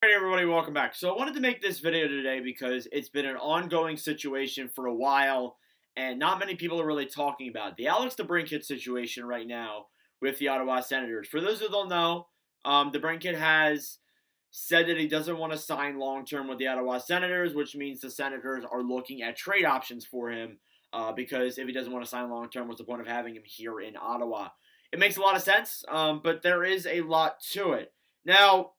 Alright everybody, welcome back. So I wanted to make this video today because it's been an ongoing situation for a while and not many people are really talking about it. The Alex Debrincat situation right now with the Ottawa Senators. For those who don't know, Debrincat has said that he doesn't want to sign long-term with the Ottawa Senators, which means the Senators are looking at trade options for him because if he doesn't want to sign long-term, what's the point of having him here in Ottawa? It makes a lot of sense, but there is a lot to it. Now,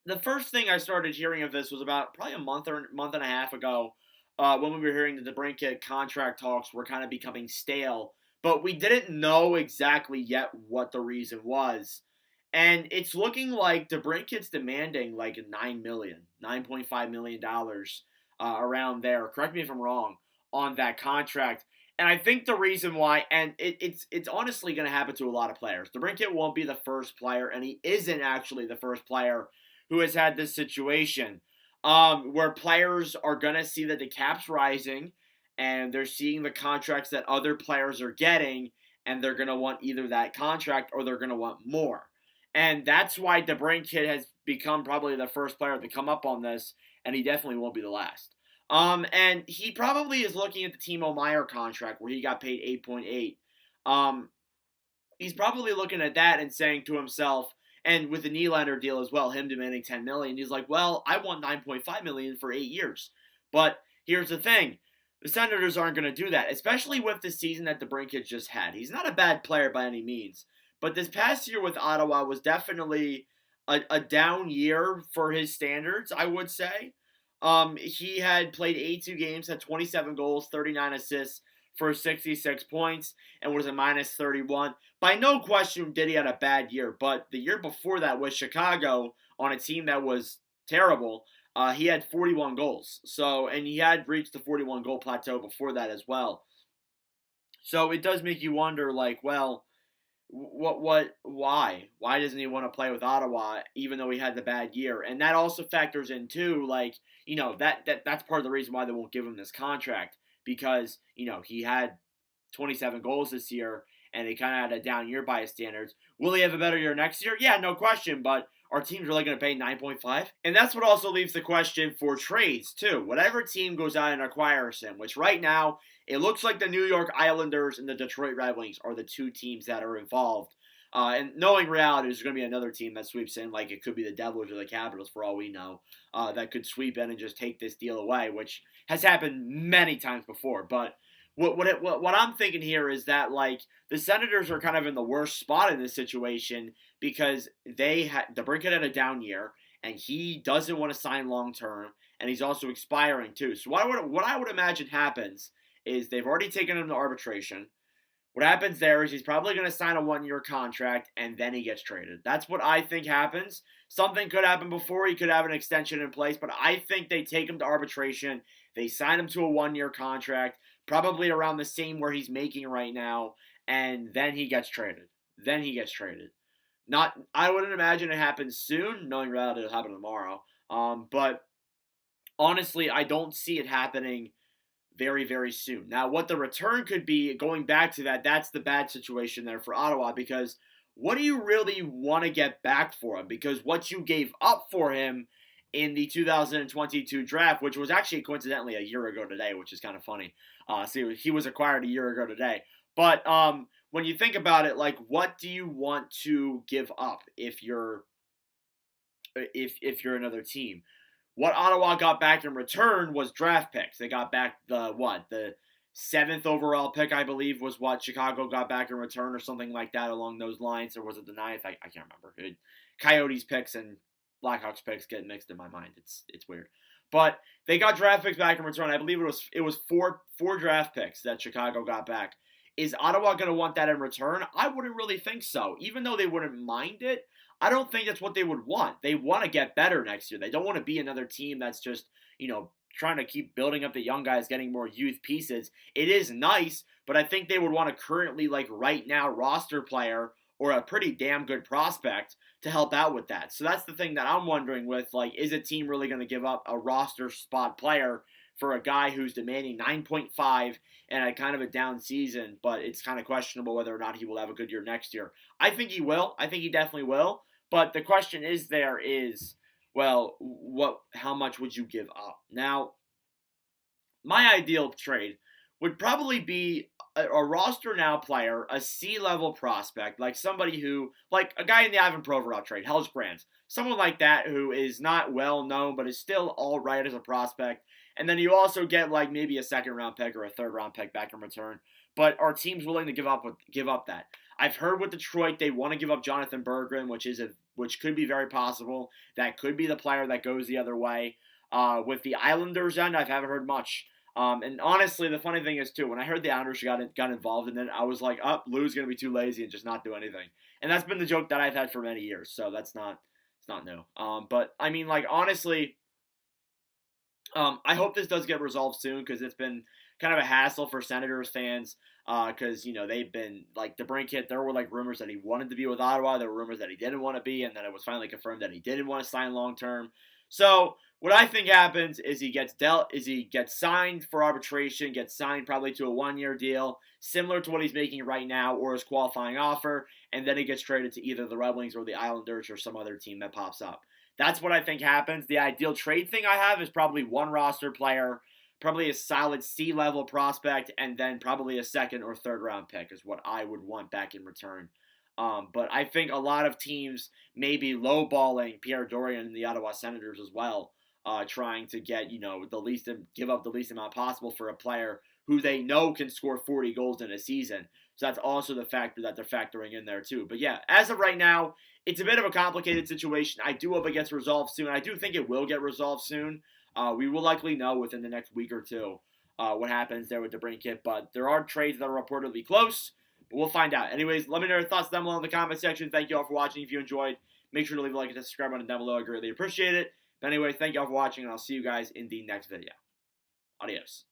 the first thing I started hearing of this was about probably a month or month and a half ago when we were hearing that the Debrincat contract talks were kind of becoming stale, but we didn't know exactly yet what the reason was. And it's looking like Debrincat's demanding like $9.5 million around there. Correct me if I'm wrong on that contract. And I think the reason why, and it's honestly going to happen to a lot of players. Debrincat won't be the first player, and he isn't actually the first player who has had this situation where players are going to see that the cap's rising and they're seeing the contracts that other players are getting, and they're going to want either that contract or they're going to want more. And that's why Debrincat has become probably the first player to come up on this, and he definitely won't be the last. And he probably is looking at the Timo Meier contract where he got paid 8.8. He's probably looking at that and saying to himself, and with the Nylander deal as well, him demanding $10 million, he's like, well, I want $9.5 million for 8 years. But here's the thing. The Senators aren't going to do that, especially with the season that Debrincat just had. He's not a bad player by any means. But this past year with Ottawa was definitely a down year for his standards, I would say. He had played 82 games, had 27 goals, 39 assists for 66 points, and was a minus 31. By no question did he had a bad year, but the year before that with Chicago on a team that was terrible, he had 41 goals. So, and he had reached the 41 goal plateau before that as well. So it does make you wonder, like, well, why doesn't he want to play with Ottawa even though he had the bad year? And that also factors in too, like, that's part of the reason why they won't give him this contract, because he had 27 goals this year and he kind of had a down year by his standards. Will he have a better year next year? Yeah, no question, but are teams really going to pay 9.5? And that's what also leaves the question for trades too. Whatever team goes out and acquires him, which right now it looks like the New York Islanders and the Detroit Red Wings are the two teams that are involved. And knowing reality, there's going to be another team that sweeps in, like it could be the Devils or the Capitals for all we know, that could sweep in and just take this deal away, which has happened many times before. But what I'm thinking here is that, like, the Senators are kind of in the worst spot in this situation because Debrincat had a down year and he doesn't want to sign long term, and he's also expiring too. So what I would imagine happens is they've already taken him to arbitration. What happens there is he's probably going to sign a 1-year contract and then he gets traded. That's what I think happens. Something could happen before. He could have an extension in place, but I think they take him to arbitration. They sign him to a 1-year contract, probably around the same where he's making right now, and then he gets traded. I wouldn't imagine it happens soon, knowing reality it'll happen tomorrow. But honestly, I don't see it happening very, very soon. Now, what the return could be, going back to that, that's the bad situation there for Ottawa, because what do you really want to get back for him? Because what you gave up for him in the 2022 draft, which was actually coincidentally a year ago today, which is kind of funny. So he was acquired a year ago today. But when you think about it, like, what do you want to give up if you're another team? What Ottawa got back in return was draft picks. They got back the 7th overall pick, I believe, was what Chicago got back in return, or something like that along those lines. Or was it the 9th? I can't remember. Coyotes picks and Blackhawks picks get mixed in my mind. It's weird. But they got draft picks back in return. I believe it was four draft picks that Chicago got back. Is Ottawa going to want that in return? I wouldn't really think so. Even though they wouldn't mind it, I don't think that's what they would want. They want to get better next year. They don't want to be another team that's just, trying to keep building up the young guys, getting more youth pieces. It is nice, but I think they would want a currently, like, right now roster player or a pretty damn good prospect to help out with that. So that's the thing that I'm wondering with, like, is a team really going to give up a roster spot player for a guy who's demanding 9.5 and a kind of a down season, but it's kind of questionable whether or not he will have a good year next year. I think he will. I think he definitely will. But the question is, well, how much would you give up? Now, my ideal trade would probably be a roster now player, a C-level prospect, like somebody who, like a guy in the Ivan Provorov trade, Hells Brands, someone like that who is not well known but is still all right as a prospect. And then you also get like maybe a second round pick or a third round pick back in return. But are teams willing to give up that? I've heard with Detroit they want to give up Jonathan Berggren, which could be very possible. That could be the player that goes the other way. With the Islanders end, I haven't heard much. And honestly, the funny thing is too, when I heard the Islanders got involved in it, I was like, "Up, Lou's gonna be too lazy and just not do anything." And that's been the joke that I've had for many years. So it's not new. But I mean, like honestly, I hope this does get resolved soon because it's been kind of a hassle for Senators fans. Because they've been like Debrincat. There were like rumors that he wanted to be with Ottawa. There were rumors that he didn't want to be, and then it was finally confirmed that he didn't want to sign long term. So what I think happens is he gets signed for arbitration, gets signed probably to a 1-year deal, similar to what he's making right now, or his qualifying offer, and then he gets traded to either the Red Wings or the Islanders or some other team that pops up. That's what I think happens. The ideal trade thing I have is probably one roster player, probably a solid C-level prospect, and then probably a second or third round pick is what I would want back in return. But I think a lot of teams may be lowballing Pierre Dorion and the Ottawa Senators as well, trying to get the least and give up the least amount possible for a player who they know can score 40 goals in a season. So that's also the factor that they're factoring in there too. But yeah, as of right now, it's a bit of a complicated situation. I do hope it gets resolved soon. I do think it will get resolved soon. We will likely know within the next week or two what happens there with Debrincat. But there are trades that are reportedly close. But we'll find out. Anyways, let me know your thoughts down below in the comment section. Thank you all for watching. If you enjoyed, make sure to leave a like and subscribe button down below. I greatly appreciate it. But anyway, thank you all for watching, and I'll see you guys in the next video. Adios.